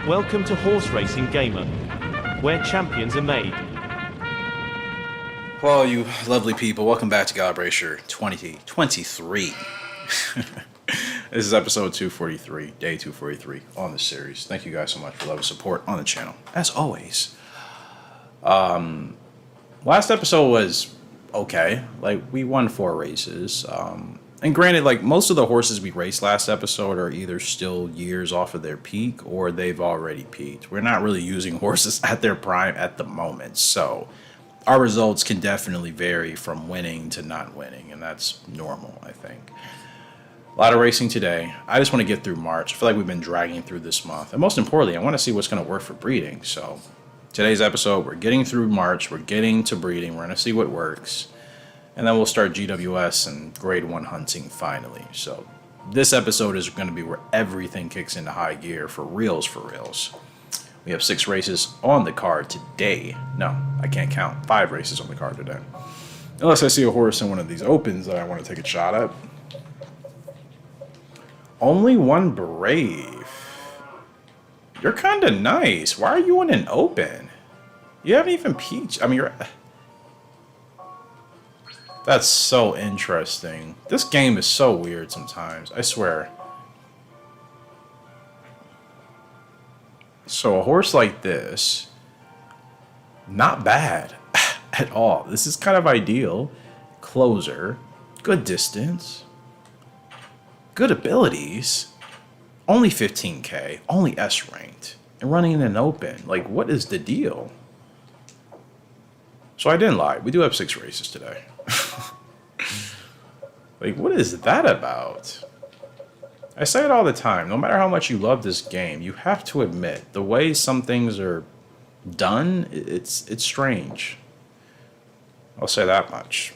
Welcome to Horse Racing Gamer, where champions are made. Well, you lovely people, welcome back to Gallop 2023. This is episode 243, day 243 on the series. Thank you guys so much for love and support on the channel, as always. Last episode was okay. Like, we won 4 races. And granted, like, most of the horses we raced last episode are either still years off of their peak or they've already peaked. We're not really using horses at their prime at the moment, so our results can definitely vary from winning to not winning, and that's normal, I think. A lot of racing today. I just want to get through March. I feel like we've been dragging through this month. And most importantly, I want to see what's going to work for breeding. So today's episode, we're getting through March. We're getting to breeding. We're going to see what works. And then we'll start GWS and grade 1 hunting finally. So this episode is going to be where everything kicks into high gear for reals, for reals. We have 6 races on the card today. No, I can't count. 5 races on the card today. Unless I see a horse in one of these opens that I want to take a shot at. Only 1 brave. You're kind of nice. Why are you in an open? You haven't even peached. I mean, you're... That's so interesting. This game is so weird sometimes. I swear. So a horse like this, not bad at all. This is kind of ideal. Closer, good distance, good abilities. Only 15k, only S ranked, and running in an open. Like, what is the deal? So I didn't lie. We do have 6 races today. Like, what is that about? I say it all the time. No matter how much you love this game, you have to admit the way some things are done, it's strange. I'll say that much.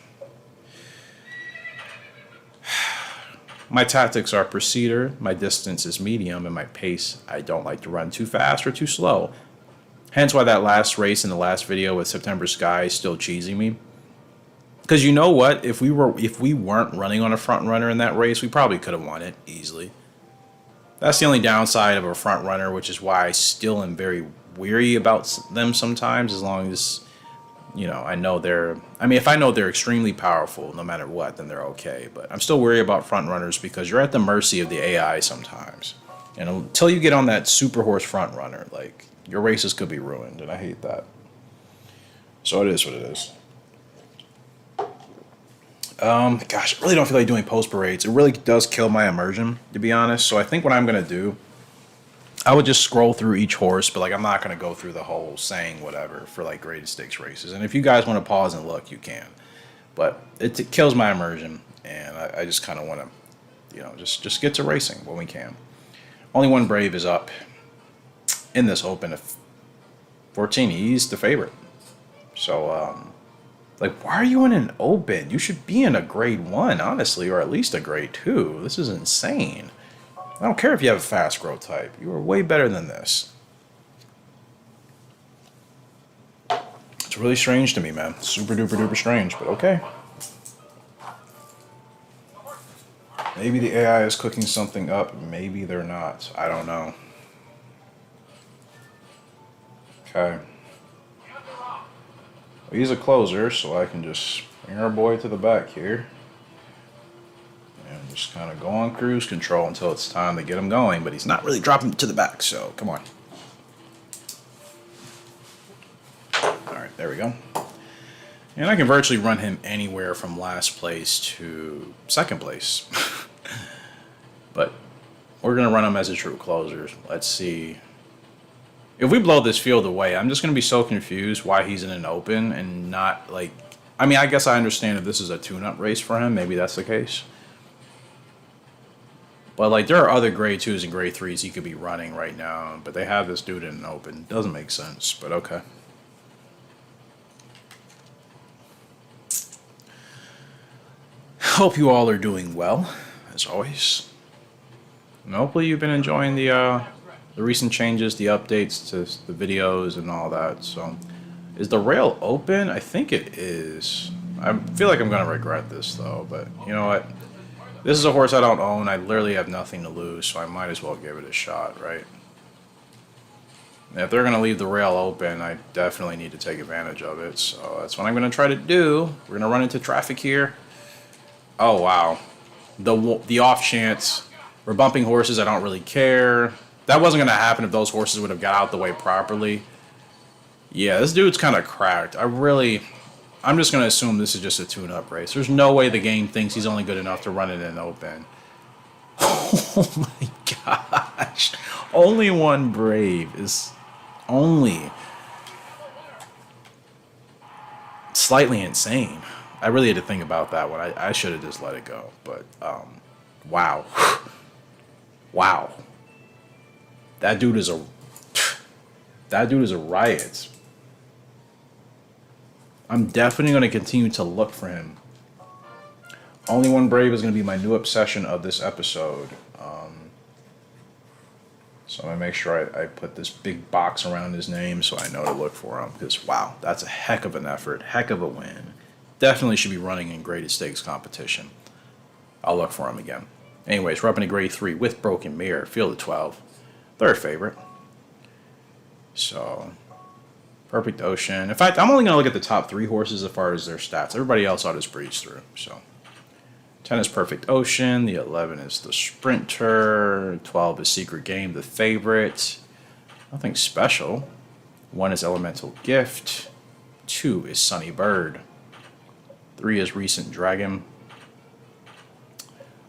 My tactics are procedure, my distance is medium, and my pace, I don't like to run too fast or too slow. Hence why that last race in the last video with September Sky is still cheesing me. Because you know what? If we weren't running on a front runner in that race, we probably could have won it easily. That's the only downside of a front runner, which is why I still am very weary about them sometimes, as long as, you know, I know they're... I mean, if I know they're extremely powerful, no matter what, then they're okay. But I'm still worried about front runners because you're at the mercy of the AI sometimes. And until you get on that super horse front runner, like, your races could be ruined, and I hate that. So it is what it is. Gosh, I really don't feel like doing post parades. It really does kill my immersion, to be honest. So I think what I'm going to do, I would just scroll through each horse, but like I'm not going to go through the whole saying whatever for like graded stakes races. And if you guys want to pause and look, you can. But it kills my immersion, and I just kind of want to, you know, just get to racing when we can. Only 1 brave is up in this open. If 14, he's the favorite. So, like, why are you in an open? You should be in a grade 1, honestly, or at least a grade 2. This is insane. I don't care if you have a fast growth type. You are way better than this. It's really strange to me, man. Super duper duper strange, but okay. Maybe the AI is cooking something up. Maybe they're not. I don't know. Okay. He's a closer, so I can just bring our boy to the back here. And just kind of go on cruise control until it's time to get him going. But he's not really dropping to the back, so come on. Alright, there we go. And I can virtually run him anywhere from last place to second place. But we're going to run him as a true closer. Let's see. If we blow this field away, I'm just going to be so confused why he's in an open and not, like... I mean, I guess I understand if this is a tune-up race for him. Maybe that's the case. But, like, there are other grade 2s and grade 3s he could be running right now. But they have this dude in an open. Doesn't make sense, but okay. Hope you all are doing well, as always. And hopefully you've been enjoying the recent changes, the updates to the videos and all that. So, is the rail open? I think it is. I feel like I'm going to regret this, though. But you know what? This is a horse I don't own. I literally have nothing to lose, so I might as well give it a shot, right? If they're going to leave the rail open, I definitely need to take advantage of it. So that's what I'm going to try to do. We're going to run into traffic here. Oh, wow. The off chance. We're bumping horses. I don't really care. That wasn't going to happen if those horses would have got out the way properly. Yeah, this dude's kind of cracked. I'm just going to assume this is just a tune-up race. There's no way the game thinks he's only good enough to run it in open. Oh my gosh. Only one Brave is only slightly insane. I really had to think about that one. I should have just let it go. But, wow. Wow. That dude is a riot. I'm definitely going to continue to look for him. Only One Brave is going to be my new obsession of this episode. So I'm going to make sure I put this big box around his name so I know to look for him. Because, wow, that's a heck of an effort. Heck of a win. Definitely should be running in graded stakes competition. I'll look for him again. Anyways, we're up in a grade 3 with Broken Mirror. Field of 12. Third favorite. So, Perfect Ocean. In fact, I'm only going to look at the top 3 horses as far as their stats. Everybody else I'll just breeze through. So, 10 is Perfect Ocean. The 11 is the Sprinter. 12 is Secret Game, the favorite. Nothing special. 1 is Elemental Gift. 2 is Sunny Bird. 3 is Recent Dragon.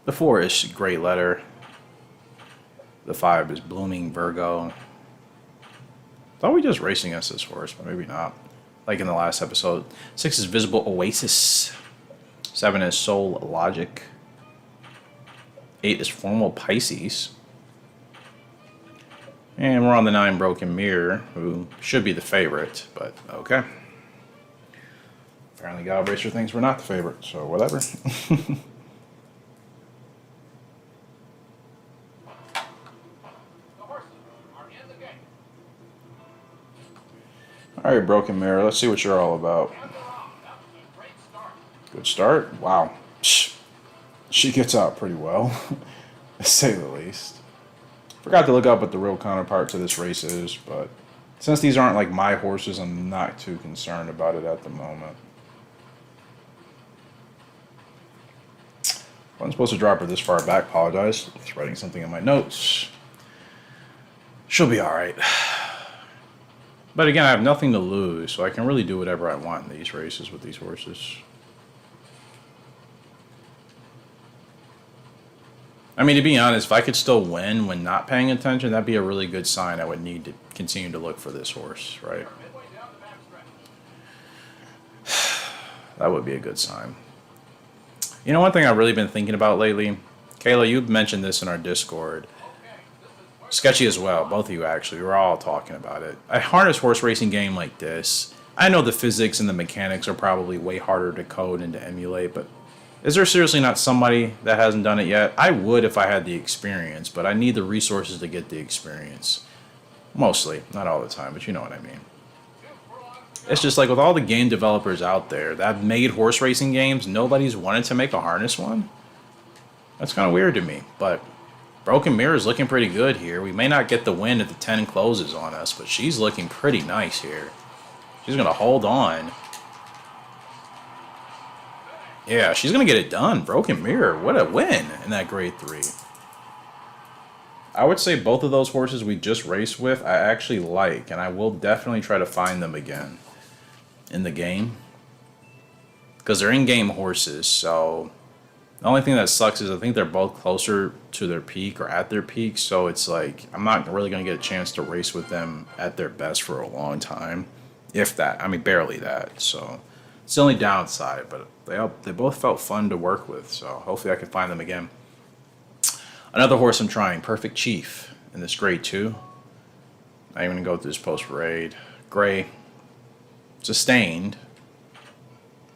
The 4 is Great Letter. The 5 is Blooming Virgo. Thought we just racing against this horse, but maybe not. Like in the last episode. 6 is Visible Oasis. 7 is Soul Logic. 8 is Formal Pisces. And we're on the 9 Broken Mirror, who should be the favorite, but okay. Apparently Gallop Racer thinks we're not the favorite, so whatever. All right, Broken Mirror, let's see what you're all about. Good start. Wow. She gets out pretty well, to say the least. Forgot to look up what the real counterpart to this race is, but since these aren't like my horses, I'm not too concerned about it at the moment. I wasn't supposed to drop her this far back. Apologize. Just writing something in my notes. She'll be all right. But again, I have nothing to lose, so I can really do whatever I want in these races with these horses. I mean, to be honest, if I could still win when not paying attention, that'd be a really good sign. I would need to continue to look for this horse, right? That would be a good sign. You know, one thing I've really been thinking about lately, Kayla, you mentioned this in our Discord. Sketchy as well, both of you actually. We're all talking about it. A harness horse racing game like this, I know the physics and the mechanics are probably way harder to code and to emulate, but is there seriously not somebody that hasn't done it yet? I would if I had the experience, but I need the resources to get the experience. Mostly, not all the time, but you know what I mean. It's just like with all the game developers out there that have made horse racing games, nobody's wanted to make a harness one. That's kind of weird to me, but Broken Mirror is looking pretty good here. We may not get the win if the 10 closes on us, but she's looking pretty nice here. She's going to hold on. Yeah, she's going to get it done. Broken Mirror, what a win in that grade 3. I would say both of those horses we just raced with, I actually like, and I will definitely try to find them again in the game. Because they're in-game horses, so the only thing that sucks is I think they're both closer to their peak or at their peak, so it's like I'm not really going to get a chance to race with them at their best for a long time. If that. I mean, barely that, so it's the only downside, but they both felt fun to work with, so hopefully I can find them again. Another horse I'm trying, Perfect Chief, in this grade 2. I'm going to go through this post-parade. Gray. Sustained.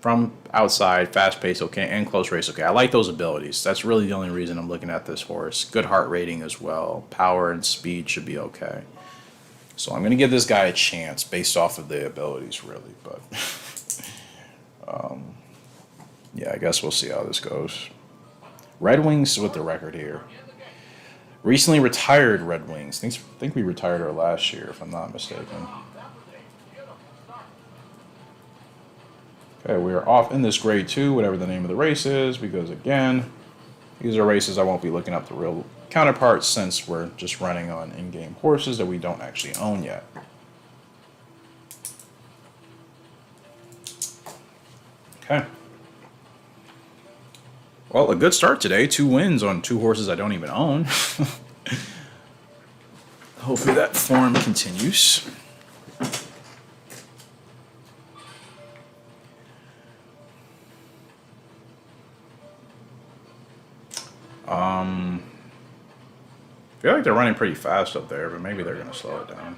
From outside, fast pace, okay, and close race, okay. I like those abilities. That's really the only reason I'm looking at this horse. Good heart rating as well. Power and speed should be okay. So I'm going to give this guy a chance based off of the abilities, really. But, yeah, I guess we'll see how this goes. Red Wings with the record here. Recently retired Red Wings. Think we retired her last year, if I'm not mistaken. Okay, we are off in this grade 2, whatever the name of the race is, because again, these are races I won't be looking up the real counterparts since we're just running on in-game horses that we don't actually own yet. Okay. Well, a good start today. 2 wins on 2 horses I don't even own. Hopefully that form continues. I feel like they're running pretty fast up there, but maybe they're going to slow it down.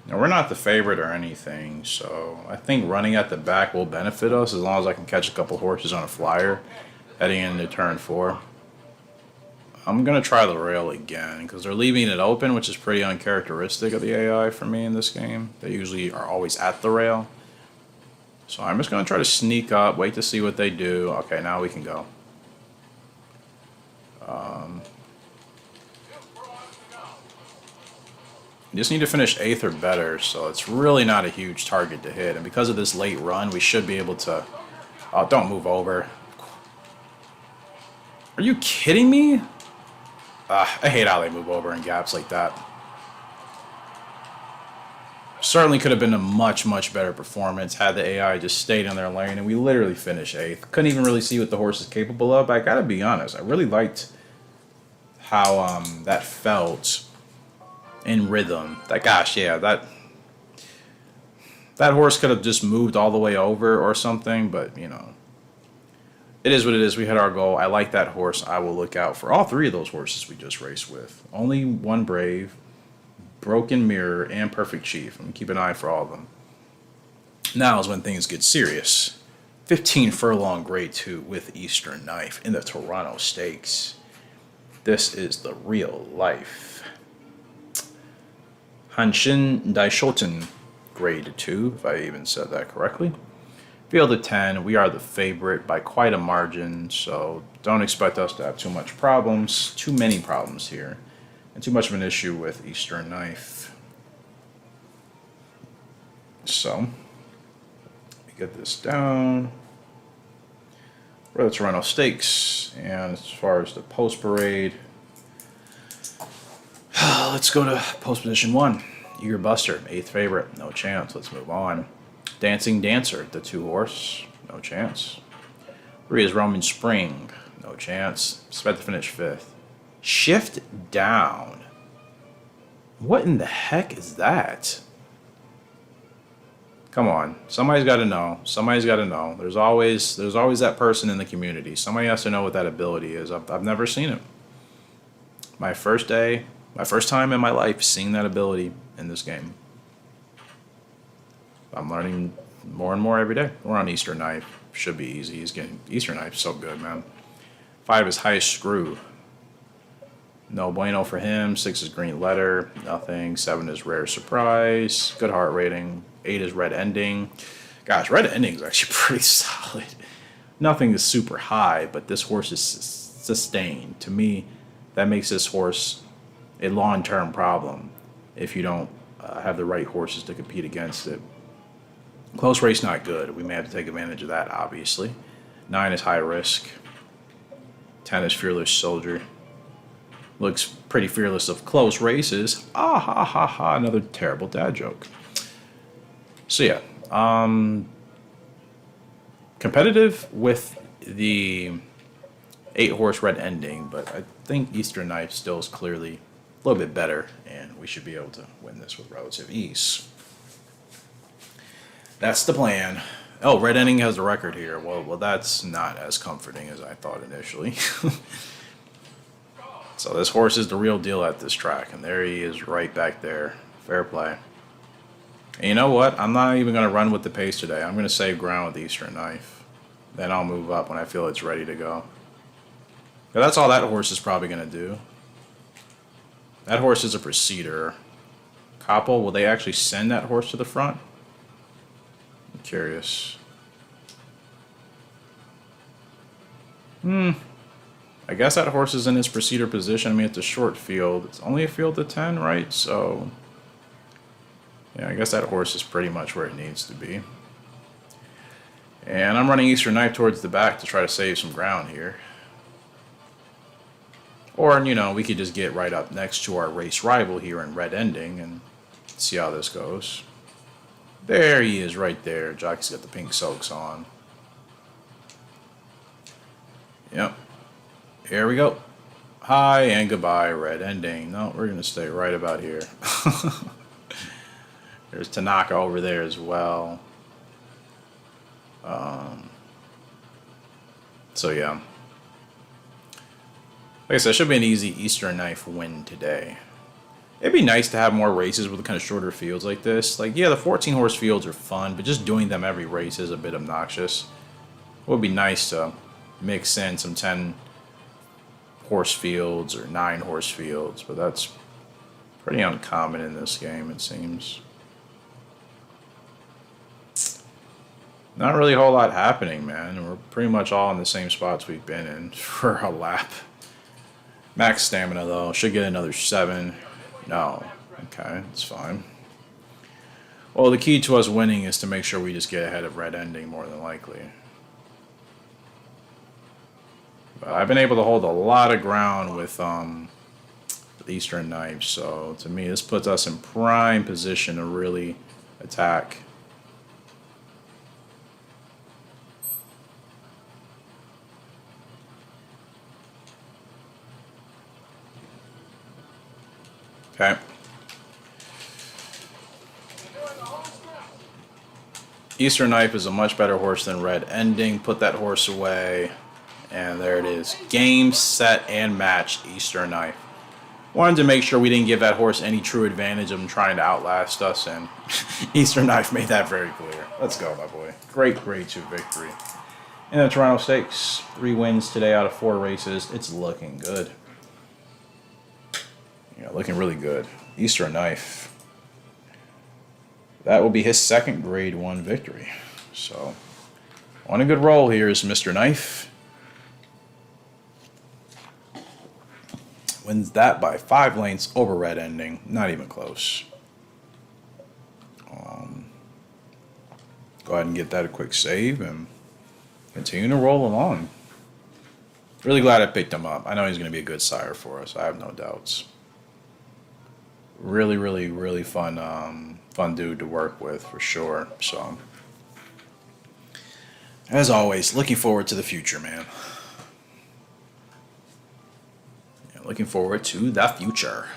Now, we're not the favorite or anything, so I think running at the back will benefit us as long as I can catch a couple horses on a flyer heading into turn 4. I'm going to try the rail again because they're leaving it open, which is pretty uncharacteristic of the AI for me in this game. They usually are always at the rail. So I'm just going to try to sneak up, wait to see what they do. Okay, now we can go. You just need to finish 8th or better, so it's really not a huge target to hit. And because of this late run, we should be able to... Oh, don't move over. Are you kidding me? I hate how they move over in gaps like that. Certainly could have been a much, much better performance had the AI just stayed in their lane, and we literally finished 8th. Couldn't even really see what the horse is capable of. I gotta be honest, I really liked how that felt in rhythm. Gosh, yeah, that horse could have just moved all the way over or something, but you know, it is what it is. We hit our goal. I like that horse. I will look out for all 3 of those horses we just raced with. Only one Brave, Broken Mirror, and Perfect Chief. I'm gonna keep an eye for all of them. Now is when things get serious. 15 furlong grade 2 with Eastern Knife in the Toronto Stakes. This is the real life. Hanshin Daishoten, grade 2, if I even said that correctly. Field of 10, we are the favorite by quite a margin, so don't expect us to have too many problems here, and too much of an issue with Eastern Knife. So, let me get this down. We're the Toronto Stakes, and as far as the post parade, let's go to post position 1. Eager Buster, 8th favorite, no chance. Let's move on. Dancing Dancer, the 2 horse, no chance. 3 is Roman Spring, no chance. Expect to finish 5th. Shift Down. What in the heck is that? Come on, somebody's got to know. Somebody's got to know. There's always that person in the community. Somebody has to know what that ability is. I've never seen it. My first time in my life seeing that ability in this game. I'm learning more and more every day. We're on Eastern Knife. Should be easy. Eastern Knife so good, man. 5 is Highest Screw. No bueno for him. 6 is Green Letter. Nothing. 7 is Rare Surprise. Good heart rating. 8 is Red Ending. Gosh, Red Ending is actually pretty solid. Nothing is super high, but this horse is sustained. To me, that makes this horse a long-term problem if you don't have the right horses to compete against it. Close race, not good. We may have to take advantage of that, obviously. 9 is High Risk. 10 is Fearless Soldier. Looks pretty fearless of close races. Ah, ha, ha, ha. Another terrible dad joke. So, yeah. Competitive with the 8-horse Red Ending, but I think Eastern Knife still is clearly a little bit better, and we should be able to win this with relative ease. That's the plan. Oh, Red Ending has the record here. Well, that's not as comforting as I thought initially. So this horse is the real deal at this track, and there he is right back there. Fair play. And you know what? I'm not even going to run with the pace today. I'm going to save ground with the Eastern Knife. Then I'll move up when I feel it's ready to go. But that's all that horse is probably going to do. That horse is a procedure. Koppel, will they actually send that horse to the front? I'm curious. I guess that horse is in his procedure position. I mean, it's a short field. It's only a field of 10, right? So, yeah, I guess that horse is pretty much where it needs to be. And I'm running Eastern Knife towards the back to try to save some ground here. Or, you know, we could just get right up next to our race rival here in Red Ending and see how this goes. There he is right there. Jockey's got the pink soaks on. Yep. Here we go. Hi and goodbye, Red Ending. No, we're going to stay right about here. There's Tanaka over there as well. So, yeah. Like I said, it should be an easy Eastern Knife win today. It'd be nice to have more races with kind of shorter fields like this. Like, yeah, the 14 horse fields are fun, but just doing them every race is a bit obnoxious. It would be nice to mix in some 10 horse fields or 9 horse fields, but that's pretty uncommon in this game, it seems. Not really a whole lot happening, man. We're pretty much all in the same spots we've been in for a lap. Max stamina, though. Should get another 7. No. Okay, it's fine. Well, the key to us winning is to make sure we just get ahead of Red Ending, more than likely. But I've been able to hold a lot of ground with Eastern Knife, so to me, this puts us in prime position to really attack. Okay. Eastern Knife is a much better horse than Red Ending. Put that horse away. And there it is. Game, set, and match Eastern Knife. Wanted to make sure we didn't give that horse any true advantage of him trying to outlast us, and Eastern Knife made that very clear. Let's go, my boy. Great grade 2 victory. In the Toronto Stakes, 3 wins today out of 4 races. It's looking good. Yeah, looking really good. Eastern Knife. That will be his second grade 1 victory. So, on a good roll here is Mr. Knife. Wins that by 5 lengths over Red Ending. Not even close. Go ahead and get that a quick save and continue to roll along. Really glad I picked him up. I know he's going to be a good sire for us. I have no doubts. Really, really, really fun dude to work with for sure. So, as always, looking forward to the future, man. Yeah, looking forward to the future.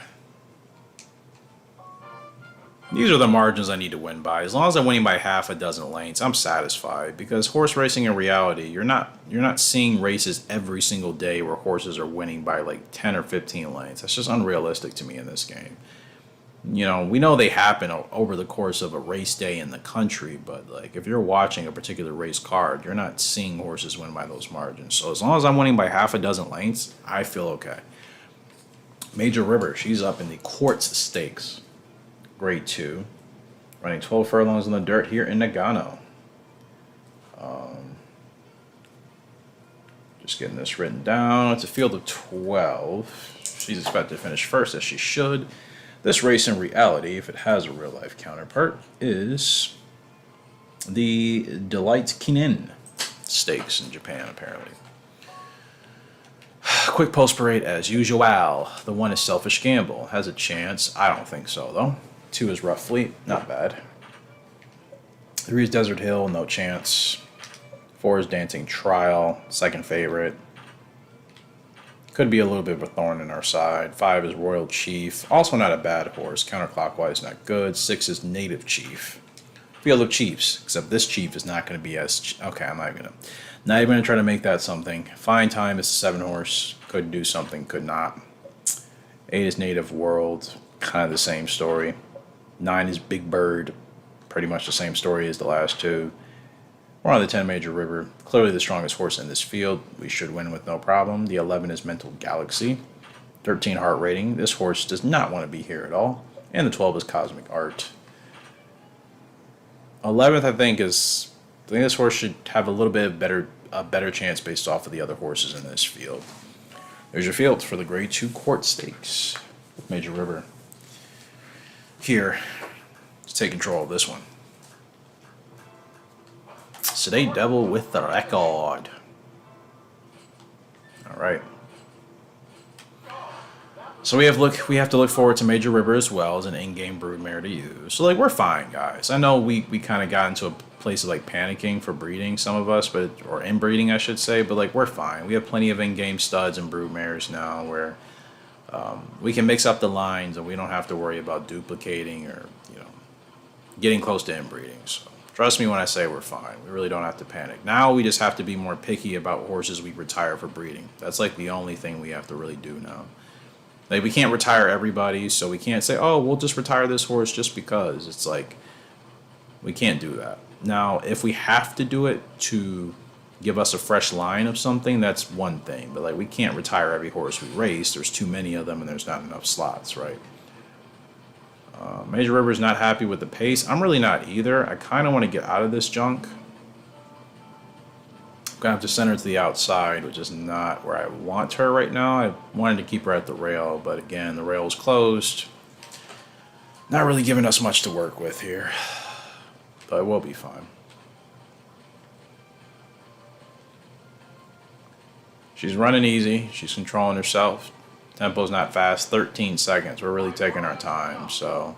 These are the margins I need to win by. As long as I'm winning by half a dozen lengths, I'm satisfied. Because horse racing in reality, you're not seeing races every single day where horses are winning by like 10 or 15 lengths. That's just unrealistic to me in this game. You know, we know they happen over the course of a race day in the country, but like if you're watching a particular race card, you're not seeing horses win by those margins. So as long as I'm winning by half a dozen lengths, I feel okay. Major River, she's up in the Quartz Stakes, grade 2, running 12 furlongs in the dirt here in Nagano. Just getting this written down. It's a field of 12. She's expected to finish first, as she should. This race in reality, if it has a real life counterpart, is the Delight Kinen Stakes in Japan, apparently. Quick post parade as usual. The 1 is Selfish Gamble. Has a chance. I don't think so, though. 2 is Rough Fleet. Not bad. 3 is Desert Hill. No chance. 4 is Dancing Trial. Second favorite. Could be a little bit of a thorn in our side. 5 is Royal Chief. Also not a bad horse. Counterclockwise, not good. 6 is Native Chief. Field of Chiefs. Except this Chief is not going to be as... Okay, I'm not even going to try to make that something. Fine Time is a 7 horse. Could do something, could not. 8 is Native World. Kind of the same story. 9 is Big Bird. Pretty much the same story as the last 2. We're on the 10 Major River. Clearly the strongest horse in this field. We should win with no problem. The 11 is Mental Galaxy. 13 Heart Rating. This horse does not want to be here at all. And the 12 is Cosmic Art. 11th, I think this horse should have a little bit of a better chance based off of the other horses in this field. There's your field for the Grade 2 Court Stakes with Major River. Here, let's take control of this one. Sedate Devil with the record. All right. So we have to look forward to Major River as well as an in-game broodmare to use. So like we're fine, guys. I know we kind of got into a place of like panicking for breeding, some of us, or inbreeding I should say, but like we're fine. We have plenty of in-game studs and broodmares now where we can mix up the lines and we don't have to worry about duplicating or getting close to inbreeding. So trust me when I say we're fine. We really don't have to panic. Now we just have to be more picky about horses we retire for breeding. That's like the only thing we have to really do now. Like we can't retire everybody, so we can't say, oh, we'll just retire this horse just because. It's like, we can't do that. Now, if we have to do it to give us a fresh line of something, that's one thing. But like we can't retire every horse we race. There's too many of them and there's not enough slots, right? Major River's not happy with the pace. I'm really not either. I kind of want to get out of this junk. I'm going to have to send her to the outside, which is not where I want her right now. I wanted to keep her at the rail, but again, the rail is closed. Not really giving us much to work with here, but we'll be fine. She's running easy. She's controlling herself. Tempo's not fast. 13 seconds. We're really taking our time, so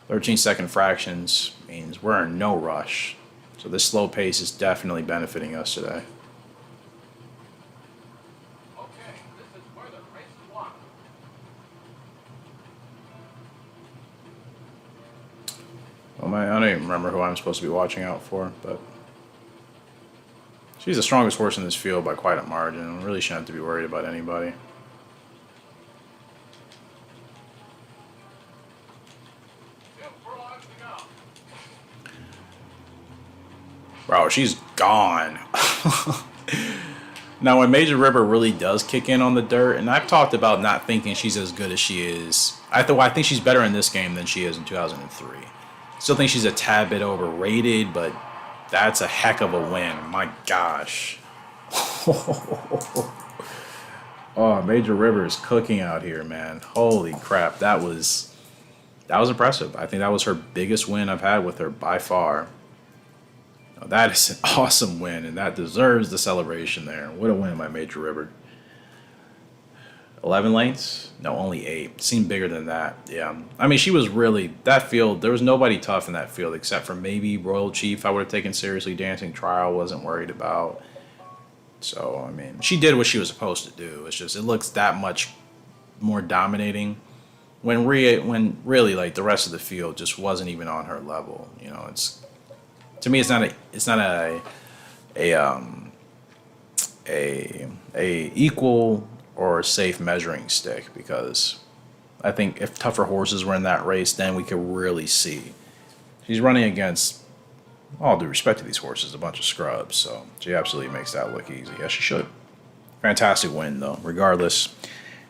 13-second fractions means we're in no rush. So this slow pace is definitely benefiting us today. Okay, this is where the race is won. Well, I don't even remember who I'm supposed to be watching out for, but she's the strongest horse in this field by quite a margin. We really shouldn't have to be worried about anybody. Bro, she's gone. Now, when Major River really does kick in on the dirt, and I've talked about not thinking she's as good as she is. I think she's better in this game than she is in 2003. Still think she's a tad bit overrated, but that's a heck of a win. My gosh. Oh, Major River is cooking out here, man. Holy crap. That was impressive. I think that was her biggest win I've had with her by far. That is an awesome win, and that deserves the celebration there. What a win by Major River. 11 lengths? No, only 8. Seemed bigger than that. Yeah. I mean, she was really, that field, there was nobody tough in that field except for maybe Royal Chief I would have taken seriously. Dancing Trial wasn't worried about. So, I mean, she did what she was supposed to do. It's just, it looks that much more dominating when really, like, the rest of the field just wasn't even on her level. You know, to me, it's not a equal or safe measuring stick, because I think if tougher horses were in that race, then we could really see. She's running against, all due respect to these horses, a bunch of scrubs, so she absolutely makes that look easy. Yes, she should. Fantastic win, though, regardless.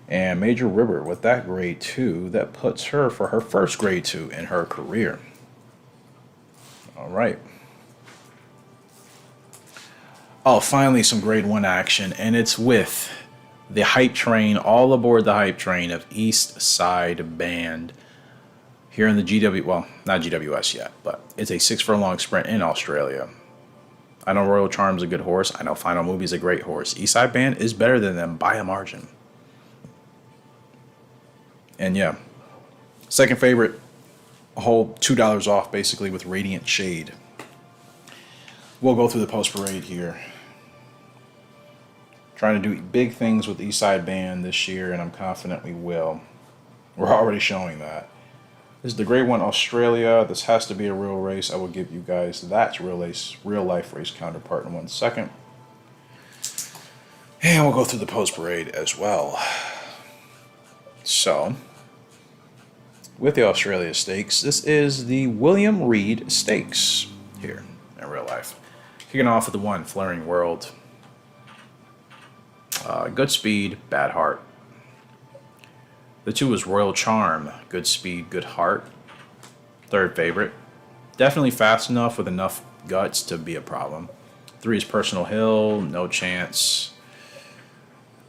And Major River with that grade 2, that puts her for her first grade 2 in her career. All right. Oh, finally some grade 1 action, and it's with the hype train, all aboard the hype train of East Side Band here in the GW, well, not GWS yet, but it's a 6 furlong sprint in Australia. I know Royal Charm's a good horse. I know Final Movie's a great horse. East Side Band is better than them by a margin. And yeah, second favorite, a whole $2 off basically with Radiant Shade. We'll go through the post parade here. Trying to do big things with East Side Band this year, and I'm confident we will. We're already showing that. This is the Grade 1 Australia. This has to be a real race. I will give you guys that real life race counterpart in 1 second. And we'll go through the post parade as well. So, with the Australia Stakes, this is the William Reed Stakes here in real life. Kicking off with the 1, Flaring World. Good speed, bad heart. The 2 is Royal Charm. Good speed, good heart. Third favorite. Definitely fast enough with enough guts to be a problem. 3 is Personal Hill. No chance.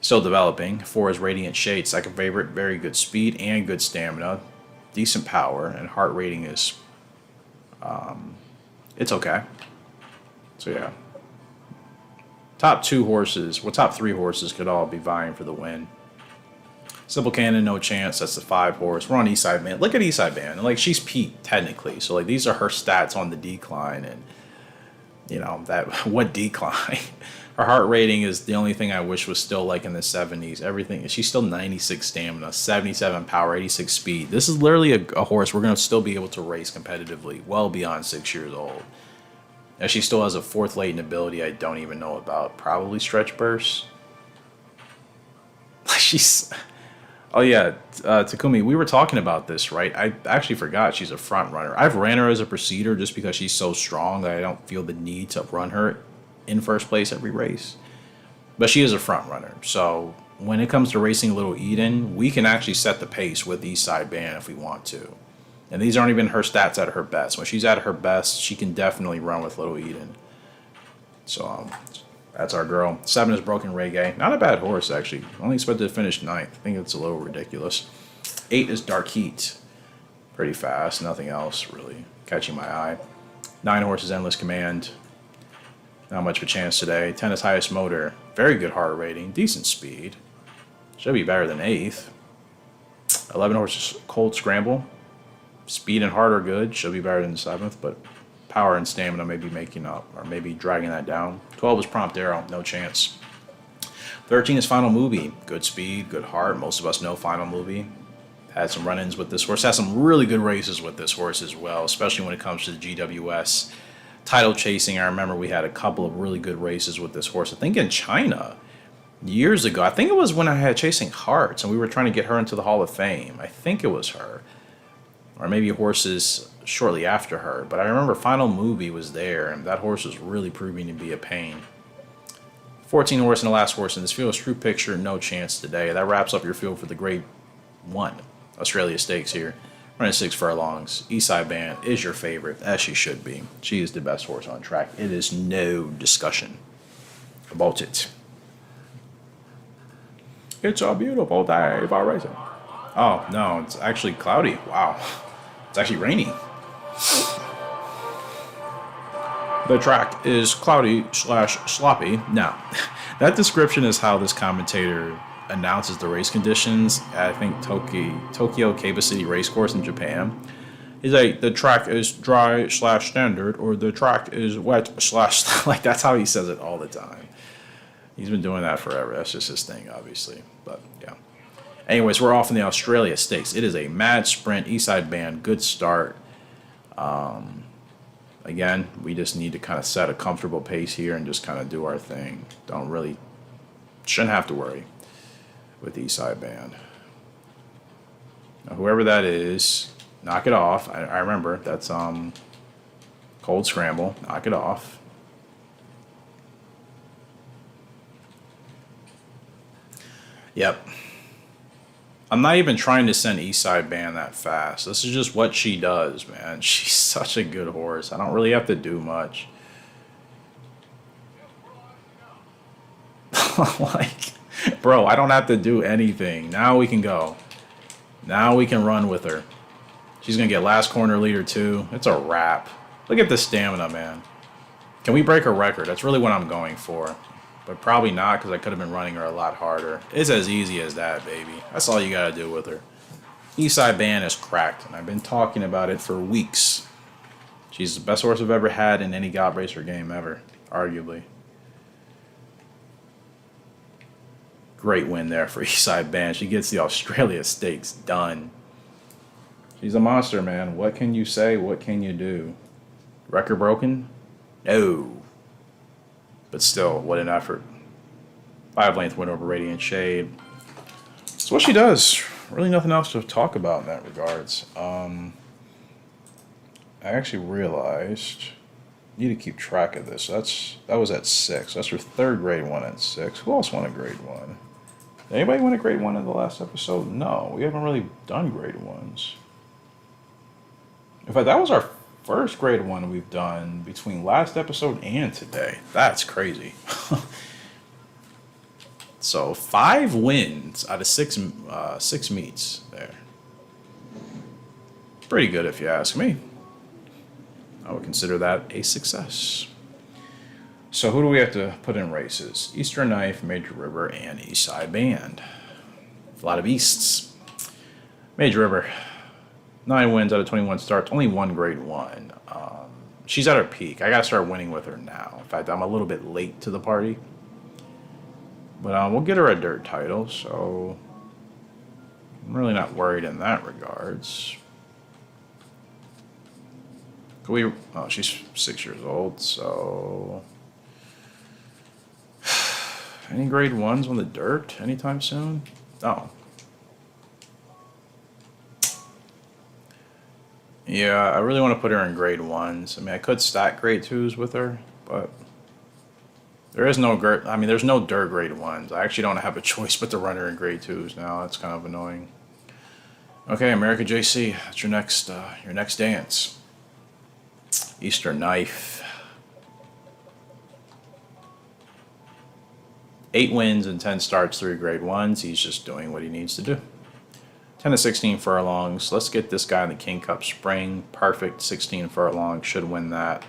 Still developing. 4 is Radiant Shade, second favorite. Very good speed and good stamina. Decent power, and heart rating is, it's okay. So yeah. Top 2 horses, well, top 3 horses could all be vying for the win. Simple Cannon, no chance. That's the 5 horse. We're on Eastside Band. Look at Eastside Band. Like, she's peaked, technically. So, like, these are her stats on the decline. And, you know, that, what decline? Her heart rating is the only thing I wish was still, like, in the 70s. Everything. She's still 96 stamina, 77 power, 86 speed. This is literally a horse we're going to still be able to race competitively, well beyond 6 years old. And she still has a 4th latent ability I don't even know about. Probably Stretch Burst. She's... Oh yeah, Takumi, we were talking about this, right? I actually forgot she's a front runner. I've ran her as a procedure just because she's so strong that I don't feel the need to run her in first place every race. But she is a front runner. So when it comes to racing Little Eden, we can actually set the pace with Eastside Band if we want to. And these aren't even her stats at her best. When she's at her best, she can definitely run with Little Eden. So that's our girl. 7 is Broken Reggae. Not a bad horse, actually. Only expected to finish 9th. I think it's a little ridiculous. 8 is Dark Heat. Pretty fast. Nothing else really catching my eye. 9 horse is Endless Command. Not much of a chance today. 10 is Highest Motor. Very good heart rating. Decent speed. Should be better than 8th. 11 horse is Cold Scramble. Speed and heart are good. Should be better than 7th, but power and stamina may be making up, or maybe dragging that down. 12 is Prompt Arrow, no chance. 13 is Final Movie. Good speed, good heart. Most of us know Final Movie. Had some run-ins with this horse. Had some really good races with this horse as well, especially when it comes to the GWS. Title chasing, I remember we had a couple of really good races with this horse. I think in China, years ago. I think it was when I had Chasing Hearts, and we were trying to get her into the Hall of Fame. I think it was her. Or maybe horses shortly after her. But I remember Final Movie was there, and that horse was really proving to be a pain. 14 horse and the last horse in this field is True Picture, no chance today. That wraps up your field for the Grade 1 Australia Stakes here. Running 6 furlongs. Eastside Band is your favorite, as she should be. She is the best horse on track. It is no discussion about it. It's a beautiful day for racing. Oh, no, it's actually cloudy. Wow. It's actually rainy. The track is cloudy/sloppy. Now, that description is how this commentator announces the race conditions at, I think, Tokyo Kaba City Racecourse in Japan. He's like, the track is dry/standard, or the track is wet/ like, that's how he says it all the time. He's been doing that forever. That's just his thing, obviously. But, yeah. Anyways, we're off in the Australia Stakes. It is a mad sprint. Eastside Band, good start. Again, we just need to kind of set a comfortable pace here and just kind of do our thing. Shouldn't have to worry with Eastside Band. Now, whoever that is, knock it off. I remember, that's Cold Scramble. Knock it off. Yep. I'm not even trying to send Eastside Band that fast. This is just what she does, man. She's such a good horse. I don't really have to do much. Like, bro, I don't have to do anything. Now we can go. Now we can run with her. She's going to get last corner leader too. It's a wrap. Look at the stamina, man. Can we break her record? That's really what I'm going for. But probably not, because I could have been running her a lot harder. It's as easy as that, baby. That's all you got to do with her. Eastside Band is cracked, and I've been talking about it for weeks. She's the best horse I've ever had in any Gallop Racer game ever, arguably. Great win there for Eastside Band. She gets the Australia Stakes done. She's a monster, man. What can you say? What can you do? Record broken? No. But still, what an effort. 5-length win over Radiant Shade. That's what she does. Really nothing else to talk about in that regards. I actually realized I need to keep track of this. That was at 6. That's her third Grade 1 at 6. Who else won a Grade 1? Did anybody win a Grade 1 in the last episode? No, we haven't really done Grade 1s. In fact, that was our first Grade 1 we've done between last episode and today. That's crazy. So 5 wins out of 6 meets there. Pretty good if you ask me. I would consider that a success. So who do we have to put in races? Eastern Knife, Major River, and East Side Band. A lot of Easts. Major River, 9 wins out of 21 starts, only 1 grade 1. She's at her peak. I gotta start winning with her now. In fact, I'm a little bit late to the party. But we'll get her a dirt title, so I'm really not worried in that regards. Oh, she's 6 years old, so any grade 1s on the dirt anytime soon? Oh. Yeah, I really want to put her in grade 1s. I mean, I could stack grade 2s with her, but there's no dirt grade 1s. I actually don't have a choice but to run her in grade 2s now. That's kind of annoying. Okay, America JC, that's your next dance. Eastern Knife. 8 wins and 10 starts, 3 grade 1s. He's just doing what he needs to do. 10 to 16 furlongs. Let's get this guy in the King Cup Spring. Perfect. 16 furlongs. Should win that.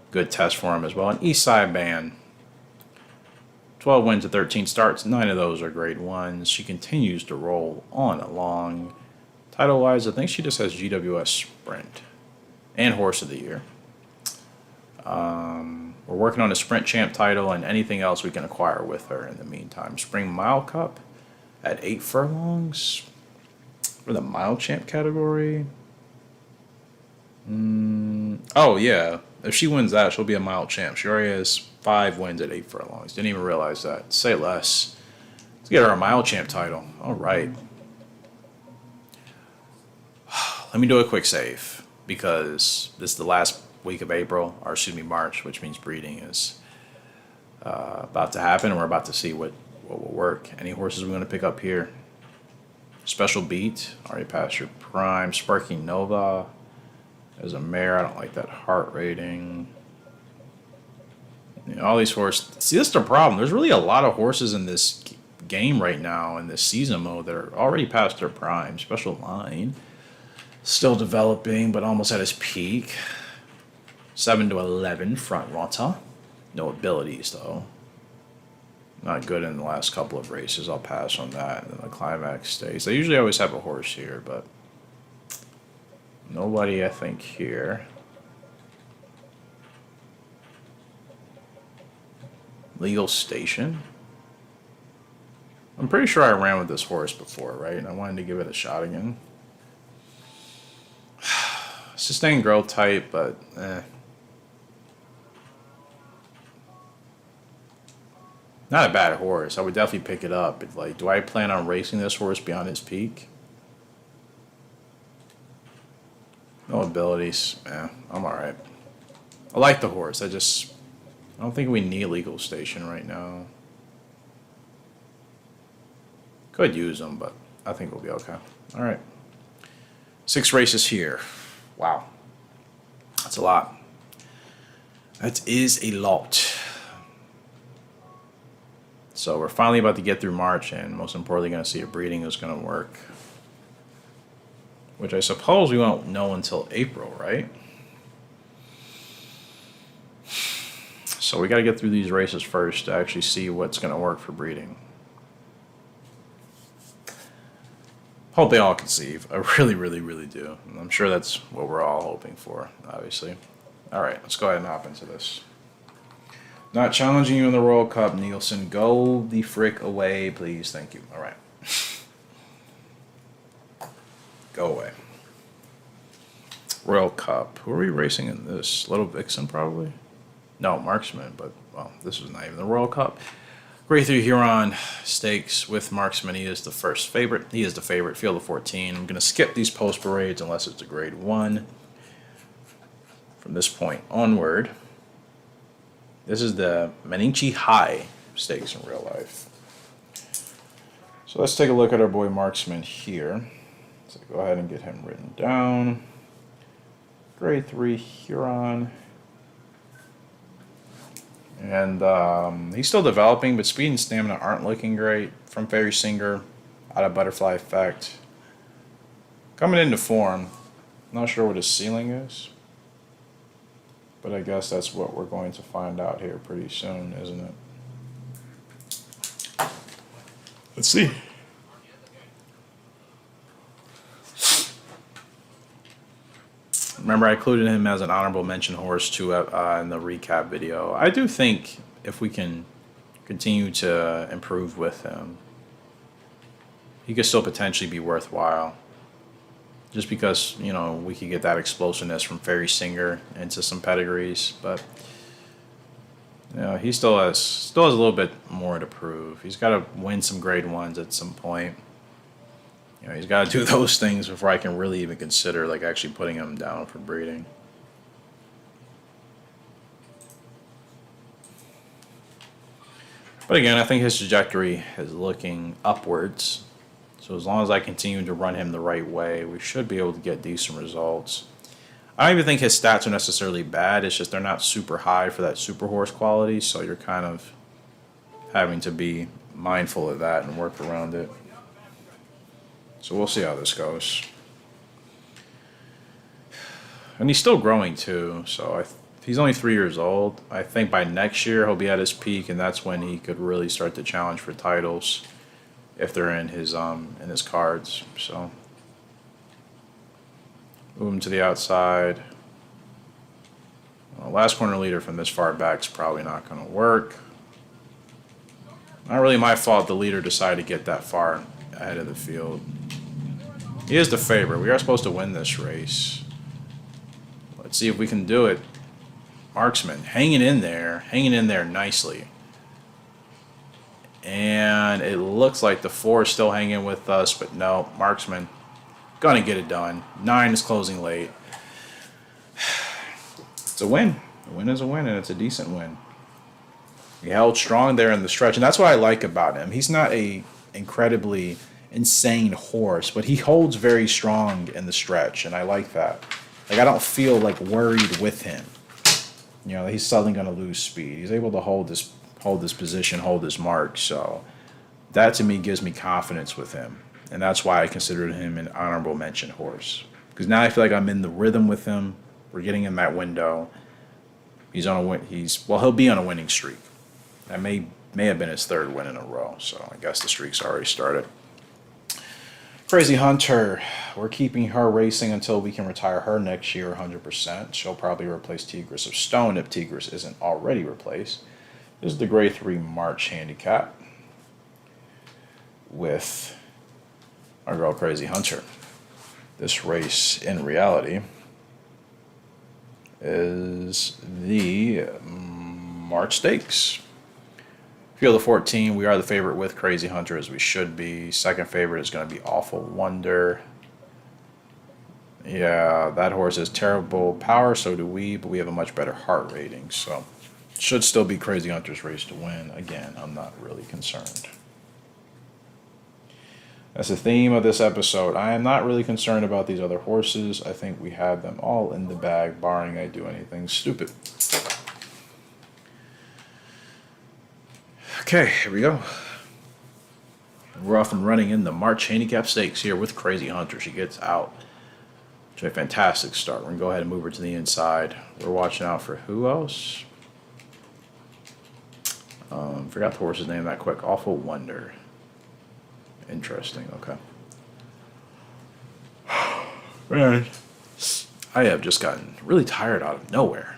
Good test for him as well. An East Side Band. 12 wins and 13 starts. 9 of those are grade 1s. She continues to roll on along. Title-wise, I think she just has GWS Sprint. And Horse of the Year. We're working on a Sprint Champ title and anything else we can acquire with her in the meantime. Spring Mile Cup at 8 furlongs. For the Mile Champ category. Oh, yeah. If she wins that, she'll be a Mile Champ. She already has 5 wins at 8 furlongs. Didn't even realize that. Say less. Let's get her a Mile Champ title. All right. Let me do a quick save because this is the last week of April, or excuse me, March, which means breeding is about to happen, and we're about to see what will work. Any horses we want to pick up here? Special Beat, already past your prime. Sparking Nova as a mare. I don't like that heart rating. You know, all these horses. See, this is the problem. There's really a lot of horses in this game right now in this season mode that are already past their prime. Special Line, still developing, but almost at his peak. 7 to 11 front runner. No abilities though. Not good in the last couple of races. I'll pass on that. And then the climax stage. They usually always have a horse here, but nobody, I think, here. Legal Station. I'm pretty sure I ran with this horse before, right? And I wanted to give it a shot again. Sustained growth type, but not a bad horse. I would definitely pick it up. But like, do I plan on racing this horse beyond his peak? No abilities. I'm alright. I like the horse. I don't think we need Legal Station right now. Could use him, but I think we'll be okay. Alright. 6 races here. Wow. That's a lot. That is a lot. So we're finally about to get through March, and most importantly, going to see if breeding is going to work. Which I suppose we won't know until April, right? So we got to get through these races first to actually see what's going to work for breeding. Hope they all conceive. I really, really, really do. I'm sure that's what we're all hoping for, obviously. All right, let's go ahead and hop into this. Not challenging you in the Royal Cup, Nielsen. Go the frick away, please. Thank you. All right. Go away. Royal Cup. Who are we racing in this? Little Vixen, probably? No, Marksman, but, well, this was not even the Royal Cup. Grade 3 Huron Stakes with Marksman. He is the first favorite. He is the favorite. Field of 14. I'm going to skip these post parades unless it's a grade 1. From this point onward, this is the Manichi High Stakes in real life. So let's take a look at our boy Marksman here. So go ahead and get him written down. Grade 3 Huron. And he's still developing, but speed and stamina aren't looking great. From Fairy Singer, out of Butterfly Effect. Coming into form. Not sure what his ceiling is. But I guess that's what we're going to find out here pretty soon, isn't it? Let's see. Remember, I included him as an honorable mention horse too in the recap video. I do think if we can continue to improve with him, he could still potentially be worthwhile. Just because, you know, we could get that explosiveness from Fairy Singer into some pedigrees, but you know, he still has a little bit more to prove. He's got to win some grade ones at some point. You know, he's got to do those things before I can really even consider like actually putting him down for breeding. But again, I think his trajectory is looking upwards. So as long as I continue to run him the right way, we should be able to get decent results. I don't even think his stats are necessarily bad. It's just they're not super high for that super horse quality. So you're kind of having to be mindful of that and work around it. So we'll see how this goes. And he's still growing too. So he's only 3 years old. I think by next year he'll be at his peak, and that's when he could really start to challenge for titles if they're in his cards. So move him to the outside. Well, last corner leader from this far back is probably not going to work. Not really my fault the leader decided to get that far ahead of the field. He is the favorite. We are supposed to win this race. Let's see if we can do it. Marksman hanging in there nicely. And it looks like the 4 is still hanging with us, but no, Marksman gonna get it done. 9 is closing late. It's a win. A win is a win, and it's a decent win. He held strong there in the stretch, and that's what I like about him. He's not a incredibly insane horse, but he holds very strong in the stretch, and I like that. Like, I don't feel like worried with him. You know, he's suddenly going to lose speed. He's able to hold this position, hold his mark. So that to me gives me confidence with him, and that's why I considered him an honorable mention horse. Because now I feel like I'm in the rhythm with him. We're getting in that window. He's on a win. He'll be on a winning streak. That may have been his 3rd win in a row. So I guess the streak's already started. Crazy Hunter, we're keeping her racing until we can retire her next year 100%. She'll probably replace Tigris of Stone if Tigris isn't already replaced. This is the grade 3 March handicap with our girl Crazy Hunter. This race in reality is the March Stakes. Field of 14, we are the favorite with Crazy Hunter, as we should be. Second favorite is going to be Awful Wonder. Yeah, that horse has terrible power, so do we, but we have a much better heart rating. So, should still be Crazy Hunter's race to win. Again, I'm not really concerned. That's the theme of this episode. I am not really concerned about these other horses. I think we have them all in the bag, barring I do anything stupid. Okay, here we go. We're off and running in the March Handicap Stakes here with Crazy Hunter. She gets out to a fantastic start. We're going to go ahead and move her to the inside. We're watching out for who else? Forgot the horse's name that quick. Awful Wonder. Interesting, okay. Man, I have just gotten really tired out of nowhere.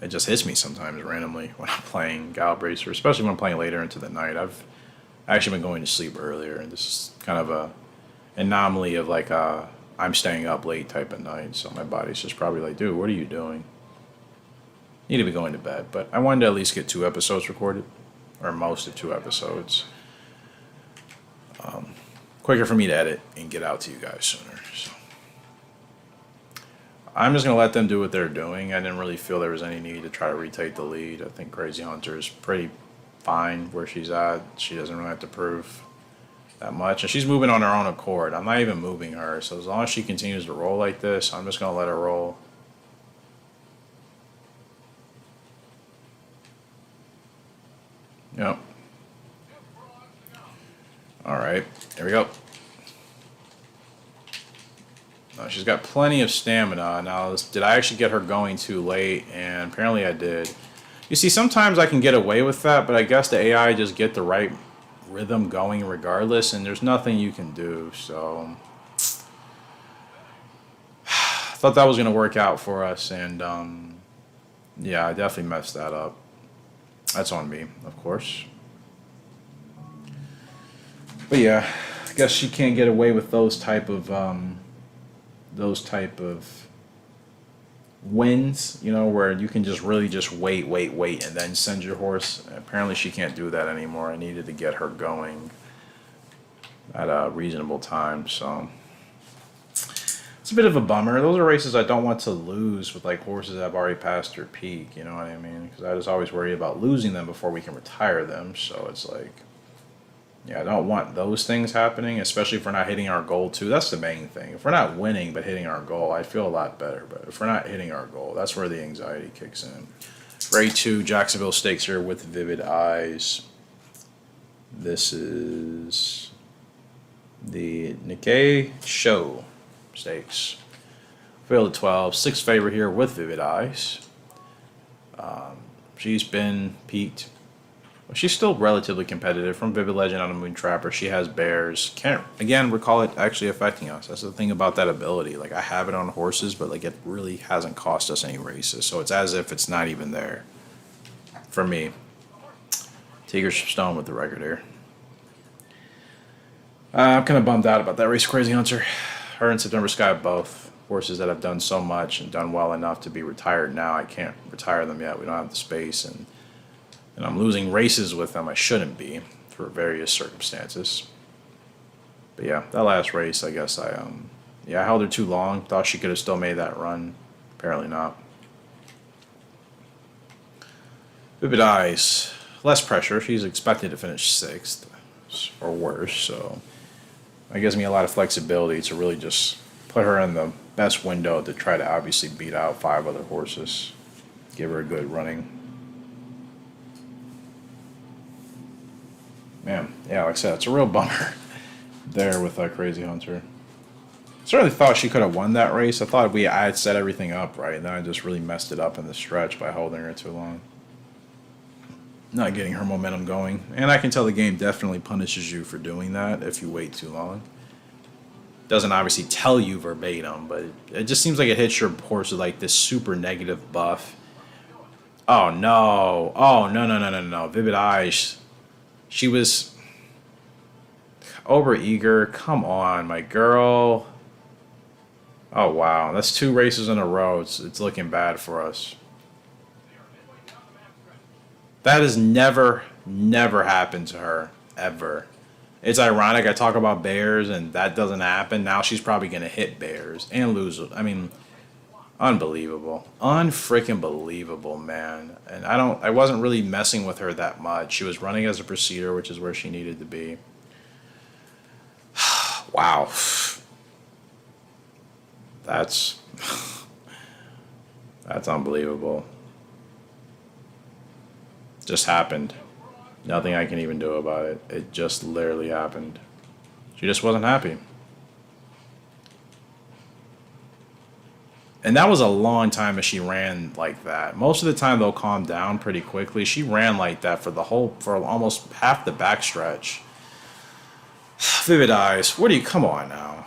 It just hits me sometimes randomly when I'm playing Gallop Racer, especially when I'm playing later into the night. I've actually been going to sleep earlier, and this is kind of a anomaly of like I'm staying up late type of night. So my body's just probably like, dude, what are you doing? You need to be going to bed. But I wanted to at least get 2 episodes recorded, or most of 2 episodes. Quicker for me to edit and get out to you guys sooner. So I'm just going to let them do what they're doing. I didn't really feel there was any need to try to retake the lead. I think Crazy Hunter is pretty fine where she's at. She doesn't really have to prove that much. And she's moving on her own accord. I'm not even moving her. So as long as she continues to roll like this, I'm just going to let her roll. Yep. All right, here we go. She's got plenty of stamina. Now, did I actually get her going too late? And apparently I did. You see, sometimes I can get away with that, but I guess the AI just get the right rhythm going regardless, and there's nothing you can do. So I thought that was going to work out for us, and yeah, I definitely messed that up. That's on me, of course. But yeah, I guess she can't get away with those type of wins, you know, where you can just really just wait, and then send your horse. Apparently she can't do that anymore. I needed to get her going at a reasonable time, so it's a bit of a bummer. Those are races I don't want to lose with like horses that have already passed their peak, you know what I mean? Because I just always worry about losing them before we can retire them, so it's like, yeah, I don't want those things happening, especially if we're not hitting our goal too. That's the main thing. If we're not winning but hitting our goal, I feel a lot better. But if we're not hitting our goal, that's where the anxiety kicks in. Grade 2 Jacksonville Stakes here with Vivid Eyes. This is the Nikkei Show Stakes. Field of 12, 6th favorite here with Vivid Eyes. She's been peaked. Well, she's still relatively competitive. From Vivid Legend on a Moon Trapper, she has bears. Can't, again, recall it actually affecting us. That's the thing about that ability. Like, I have it on horses, but like it really hasn't cost us any races. So it's as if it's not even there. For me. Tigers Stone with the record here. I'm kind of bummed out about that race. Crazy Hunter. Her and September Sky both horses that have done so much and done well enough to be retired now. I can't retire them yet. We don't have the space, and I'm losing races with them I shouldn't be for various circumstances. But yeah, that last race, I guess I held her too long. Thought she could have still made that run. Apparently not. Vivid Eyes, less pressure. She's expected to finish 6th or worse, so that gives me a lot of flexibility to really just put her in the best window to try to obviously beat out 5 other horses. Give her a good running. Man, yeah, like I said, it's a real bummer there with Crazy Hunter. Certainly thought she could have won that race. I thought I had set everything up right, and then I just really messed it up in the stretch by holding her too long. Not getting her momentum going. And I can tell the game definitely punishes you for doing that if you wait too long. Doesn't obviously tell you verbatim, but it just seems like it hits your horse with like this super negative buff. Oh no. Oh no. Vivid Eyes. She was over eager. Come on, my girl. Oh, wow. That's 2 races in a row. It's looking bad for us. That has never happened to her, ever. It's ironic. I talk about bears, and that doesn't happen. Now she's probably going to hit bears and lose. I mean, unbelievable. Unfreaking believable, man. And I wasn't really messing with her that much. She was running as a procedure, which is where she needed to be. Wow. That's unbelievable. Just happened. Nothing I can even do about it. It just literally happened. She just wasn't happy. And that was a long time that she ran like that. Most of the time they'll calm down pretty quickly. She ran like that for almost half the backstretch. Vivid Eyes, come on now.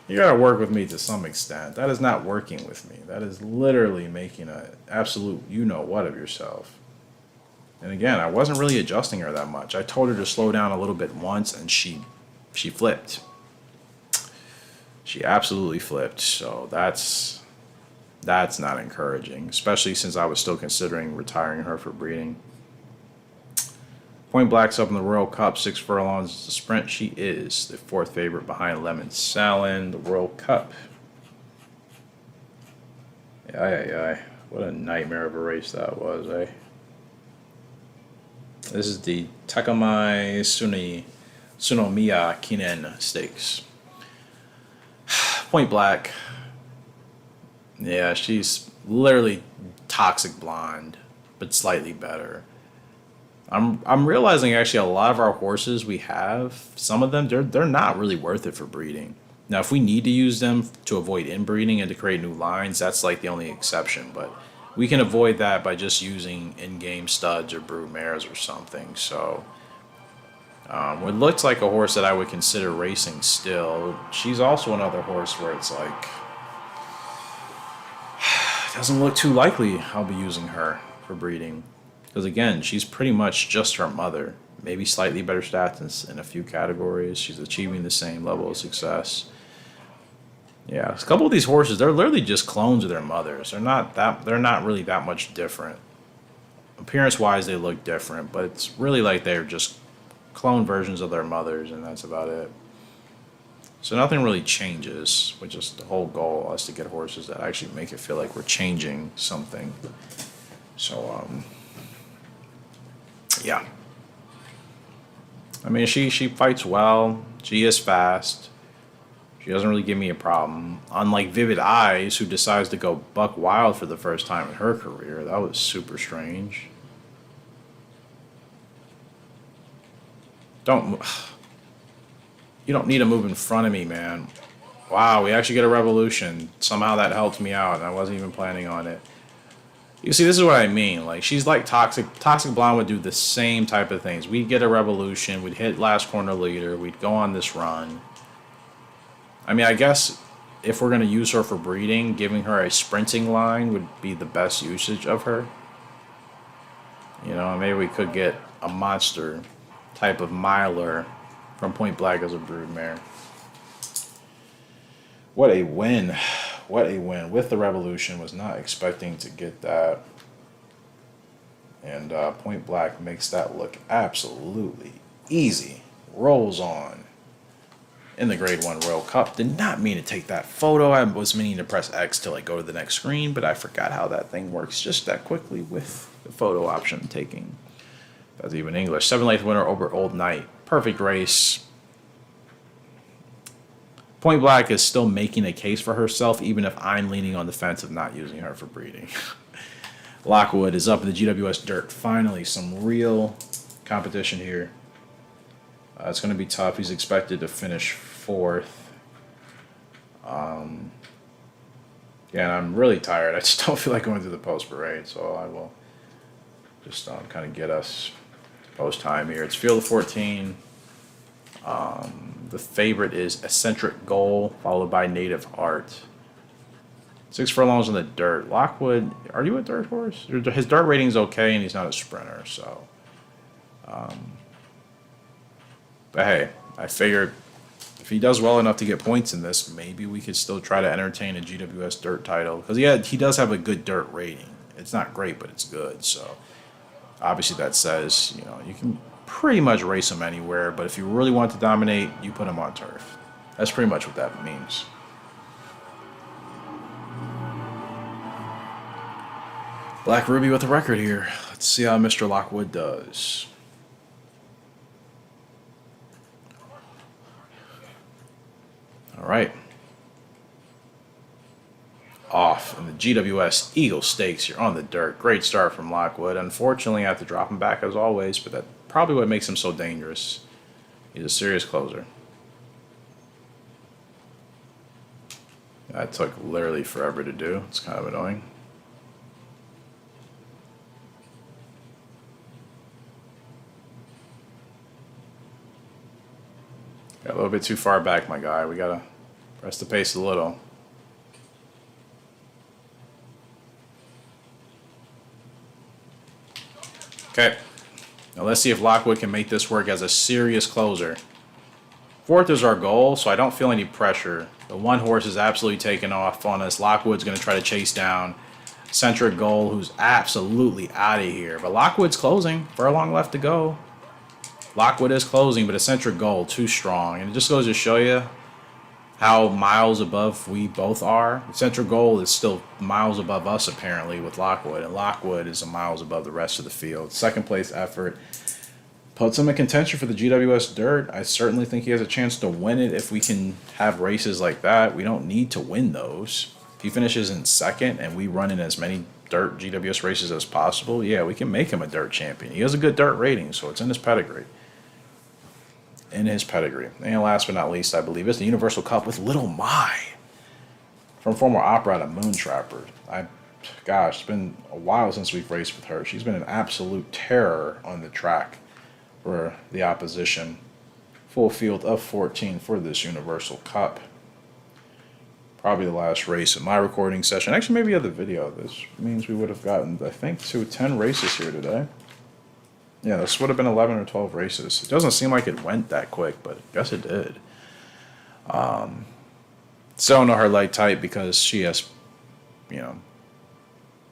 You gotta work with me to some extent. That is not working with me. That is literally making an absolute you-know-what of yourself. And again, I wasn't really adjusting her that much. I told her to slow down a little bit once, and she flipped. She absolutely flipped. So that's not encouraging, especially since I was still considering retiring her for breeding. Point Black's up in the Royal Cup, 6 furlongs. The sprint, she is the 4th favorite behind Lemon Salin, the Royal Cup. Ay. What a nightmare of a race that was, eh? This is the Takamai Sunomiya Kinen Stakes. Point Black. Yeah, she's literally Toxic Blonde, but slightly better. I'm realizing actually a lot of our horses we have, some of them they're not really worth it for breeding. Now, if we need to use them to avoid inbreeding and to create new lines, that's like the only exception. But we can avoid that by just using in-game studs or brood mares or something. So, it looks like a horse that I would consider racing still. She's also another horse where it's like doesn't look too likely I'll be using her for breeding. Because again, she's pretty much just her mother. Maybe slightly better stats in a few categories. She's achieving the same level of success. Yeah, a couple of these horses, they're literally just clones of their mothers. They're not really that much different. Appearance-wise, they look different, but it's really like they're just clone versions of their mothers, and that's about it. So nothing really changes, which is the whole goal, is to get horses that actually make it feel like we're changing something. So, yeah. I mean, she fights well. She is fast. She doesn't really give me a problem. Unlike Vivid Eyes, who decides to go buck wild for the first time in her career. That was super strange. You don't need to move in front of me, man. Wow, we actually get a revolution. Somehow that helped me out, and I wasn't even planning on it. You see, this is what I mean. Like, she's like Toxic. Toxic Blonde would do the same type of things. We'd get a revolution. We'd hit last corner leader. We'd go on this run. I mean, I guess if we're going to use her for breeding, giving her a sprinting line would be the best usage of her. You know, maybe we could get a monster type of miler from Point Blank as a broodmare. What a win. What a win. With the revolution, was not expecting to get that. And Point Blank makes that look absolutely easy. Rolls on. In the Grade 1 Royal Cup. Did not mean to take that photo. I was meaning to press X to like go to the next screen, but I forgot how that thing works just that quickly with the photo option taking. That's even English. 7-length winner over Old Knight. Perfect race. Point Blank is still making a case for herself, even if I'm leaning on the fence of not using her for breeding. Lockwood is up in the GWS Dirt. Finally, some real competition here. It's going to be tough. He's expected to finish 4th. Yeah, and I'm really tired. I just don't feel like going through the post parade, so I will just kind of get us to post time here. It's Field of 14. The favorite is Eccentric Goal, followed by Native Art. 6 furlongs on the dirt. Lockwood, are you a dirt horse? His dirt rating's okay, and he's not a sprinter, so. But hey, I figured if he does well enough to get points in this, maybe we could still try to entertain a GWS dirt title. Because he does have a good dirt rating. It's not great, but it's good. So obviously that says, you know, you can pretty much race him anywhere. But if you really want to dominate, you put him on turf. That's pretty much what that means. Black Ruby with a record here. Let's see how Mr. Lockwood does. All right. Off in the GWS Eagle Stakes. You're on the dirt. Great start from Lockwood. Unfortunately, I have to drop him back as always, but that's probably what makes him so dangerous. He's a serious closer. That took literally forever to do. It's kind of annoying. Got a little bit too far back, my guy. We gotta press the pace a little. Okay. Now let's see if Lockwood can make this work as a serious closer. 4th is our goal, so I don't feel any pressure. The one horse is absolutely taking off on us. Lockwood's going to try to chase down Eccentric Goal, who's absolutely out of here. But Lockwood's closing. Furlong left to go. Lockwood is closing, but Eccentric Goal too strong. And it just goes to show you how miles above we both are. Eccentric Goal is still miles above us, apparently, with Lockwood. And Lockwood is miles above the rest of the field. 2nd place effort puts him in contention for the GWS Dirt. I certainly think he has a chance to win it if we can have races like that. We don't need to win those. If he finishes in 2nd and we run in as many dirt GWS races as possible, yeah, we can make him a dirt champion. He has a good dirt rating, so it's in his pedigree. And last but not least, I believe, is the Universal Cup with Little Mai from former Opera and Moontrapper. Gosh, it's been a while since we've raced with her. She's been an absolute terror on the track for the opposition. Full field of 14 for this Universal Cup. Probably the last race in my recording session. Actually, maybe of the video. This means we would have gotten, I think, to 10 races here today. Yeah, this would have been 11 or 12 races. It doesn't seem like it went that quick, but I guess it did. Still know her light type because she has,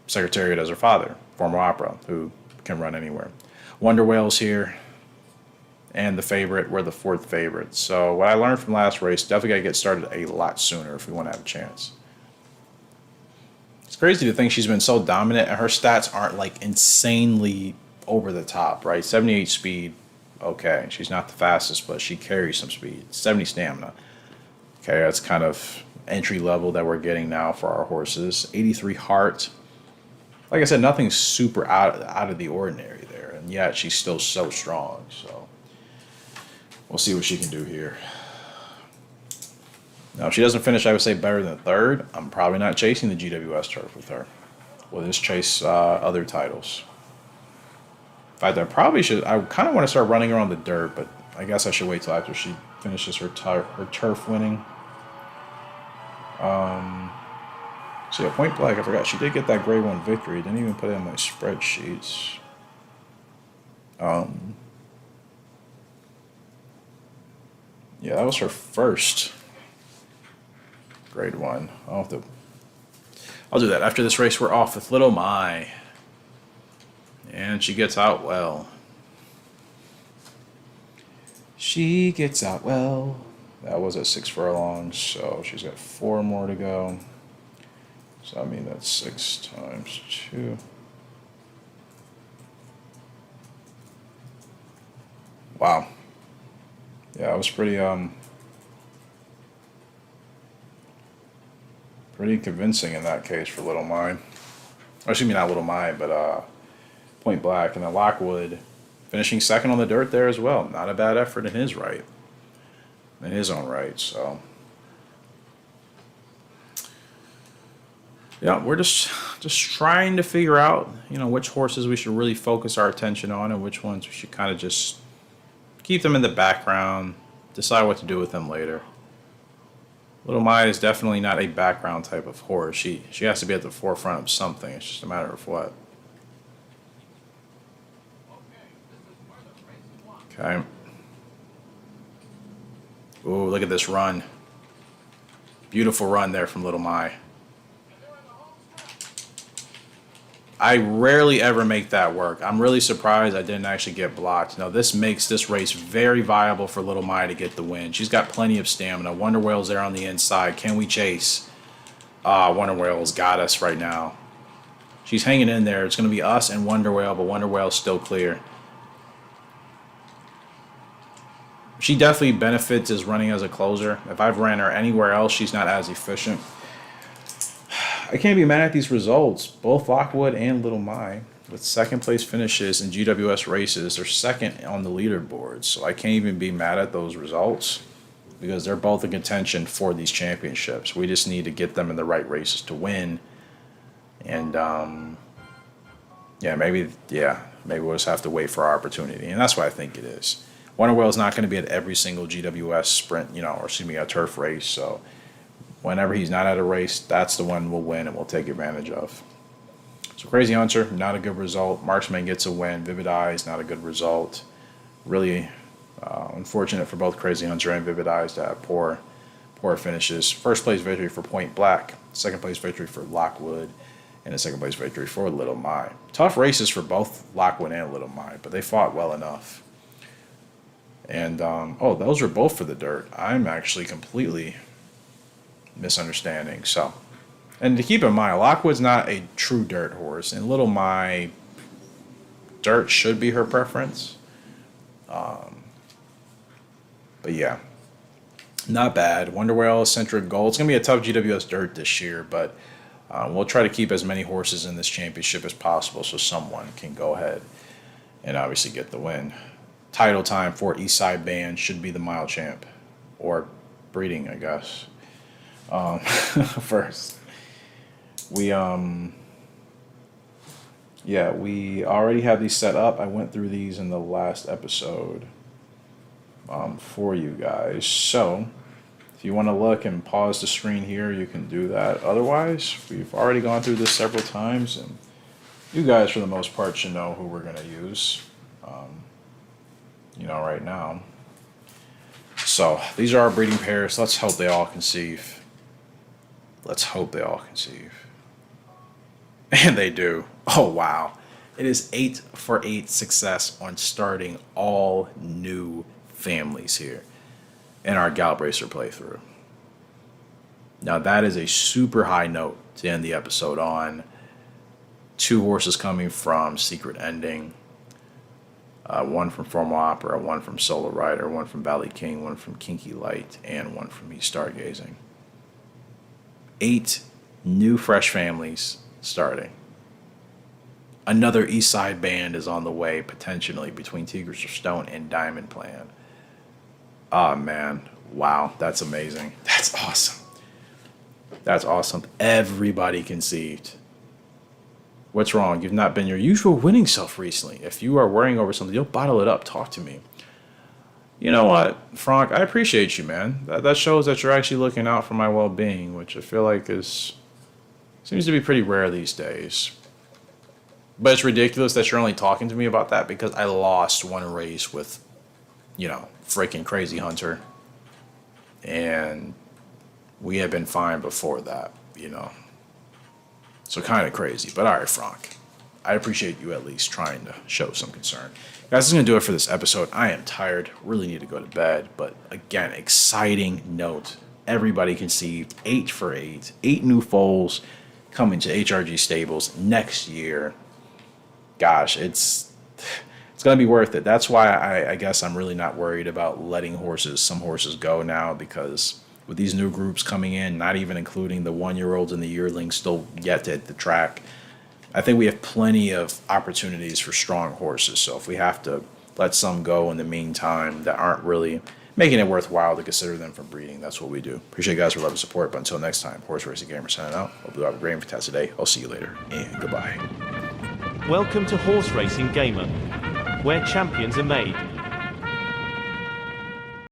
Secretariat as her father, former Opera, who can run anywhere. Wonder Whale's here. And the favorite, we're the 4th favorite. So what I learned from last race, definitely got to get started a lot sooner if we want to have a chance. It's crazy to think she's been so dominant and her stats aren't like insanely over the top, right? 78 speed, okay. She's not the fastest, but she carries some speed. 70 stamina. Okay, that's kind of entry level that we're getting now for our horses. 83 heart. Like I said, nothing super out of the ordinary there. And yet she's still so strong, so. We'll see what she can do here. Now, if she doesn't finish, I would say, better than 3rd, I'm probably not chasing the GWS turf with her. We'll just chase other titles. In fact, I probably should. I kind of want to start running her on the dirt, but I guess I should wait till after she finishes her turf winning. So yeah, Point Blank, I forgot. She did get that grade 1 victory. Didn't even put it in my spreadsheets. Yeah, that was her first grade 1. I'll do that. After this race, we're off with Little Mai. And she gets out well. She gets out well. That was at 6 furlongs, so she's got 4 more to go. So I mean that's 6 times 2. Wow. Yeah, it was pretty convincing in that case for Little Mai. Or excuse me, not Little Mai, but Point Black. And then Lockwood finishing 2nd on the dirt there as well. Not a bad effort in his own right. So yeah, we're just trying to figure out, which horses we should really focus our attention on and which ones we should kind of just keep them in the background, decide what to do with them later. Little Mai is definitely not a background type of horse. She has to be at the forefront of something. It's just a matter of what. Okay. Ooh, look at this run. Beautiful run there from Little Mai. I rarely ever make that work. I'm really surprised I didn't actually get blocked. Now, this makes this race very viable for Little Mai to get the win. She's got plenty of stamina. Wonder Whale's there on the inside. Can we chase? Wonder Whale's got us right now. She's hanging in there. It's going to be us and Wonder Whale, but Wonder Whale's still clear. She definitely benefits as running as a closer. If I've ran her anywhere else, she's not as efficient. I can't be mad at these results. Both Lockwood and Little Mai, with 2nd place finishes in GWS races, they're 2nd on the leaderboard. So I can't even be mad at those results because they're both in contention for these championships. We just need to get them in the right races to win. And maybe we'll just have to wait for our opportunity. And that's what I think it is. Wonder Whale's not going to be at every single GWS sprint, a turf race. So whenever he's not at a race, that's the one we'll win and we'll take advantage of. So Crazy Hunter, not a good result. Marksman gets a win. Vivid Eyes, not a good result. Really unfortunate for both Crazy Hunter and Vivid Eyes to have poor finishes. 1st place victory for Point Black. 2nd place victory for Lockwood. And a 2nd place victory for Little Mai. Tough races for both Lockwood and Little Mai, but they fought well enough. And, those are both for the dirt. I'm actually completely misunderstanding. So, and to keep in mind, Lockwood's not a true dirt horse, and Little Mai, dirt should be her preference. But yeah, not bad. Wonder Whale, Centric Gold. It's gonna be a tough GWS dirt this year, but We'll try to keep as many horses in this championship as possible so someone can go ahead and obviously get the win. Title time for Eastside Band should be the mile champ, or breeding, I guess. First, we yeah, we already have these set up. I went through these in the last episode for you guys. So if you want to look and pause the screen here, you can do that. Otherwise, we've already gone through this several times, and you guys, for the most part, should know who we're going to use, right now. So these are our breeding pairs. Let's hope they all conceive. Let's hope they all conceive. And they do. Oh, wow. It is 8 for 8 success on starting all new families here in our Gallop Racer playthrough. Now, that is a super high note to end the episode on. 2 horses coming from Secret Ending. 1 from Formal Opera, 1 from Solo Rider, 1 from Valley King, 1 from Kinky Light, and 1 from East Stargazing. 8 new fresh families starting. Another East Side Band is on the way, potentially, between Tigers of Stone and Diamond Plan. Oh, man. Wow. That's amazing. That's awesome. That's awesome. Everybody conceived. What's wrong? You've not been your usual winning self recently. If you are worrying over something, you'll bottle it up. Talk to me. You know what, Frank? I appreciate you, man. That shows that you're actually looking out for my well-being, which I feel like seems to be pretty rare these days. But it's ridiculous that you're only talking to me about that because I lost one race with, freaking Crazy Hunter. And we had been fine before that, So kind of crazy. But all right, Frank. I appreciate you at least trying to show some concern. Guys, this is going to do it for this episode. I am tired. Really need to go to bed. But again, exciting note. Everybody conceived 8 for 8. 8 new foals coming to HRG stables next year. Gosh, it's going to be worth it. That's why I guess I'm really not worried about letting some horses go now, because with these new groups coming in, not even including the 1-year-olds and the yearlings still yet to hit the track, I think we have plenty of opportunities for strong horses. So if we have to let some go in the meantime that aren't really making it worthwhile to consider them for breeding, that's what we do. Appreciate you guys for love and support. But until next time, Horse Racing Gamer signing out. Hope you have a great and fantastic day. I'll see you later, and goodbye. Welcome to Horse Racing Gamer, where champions are made.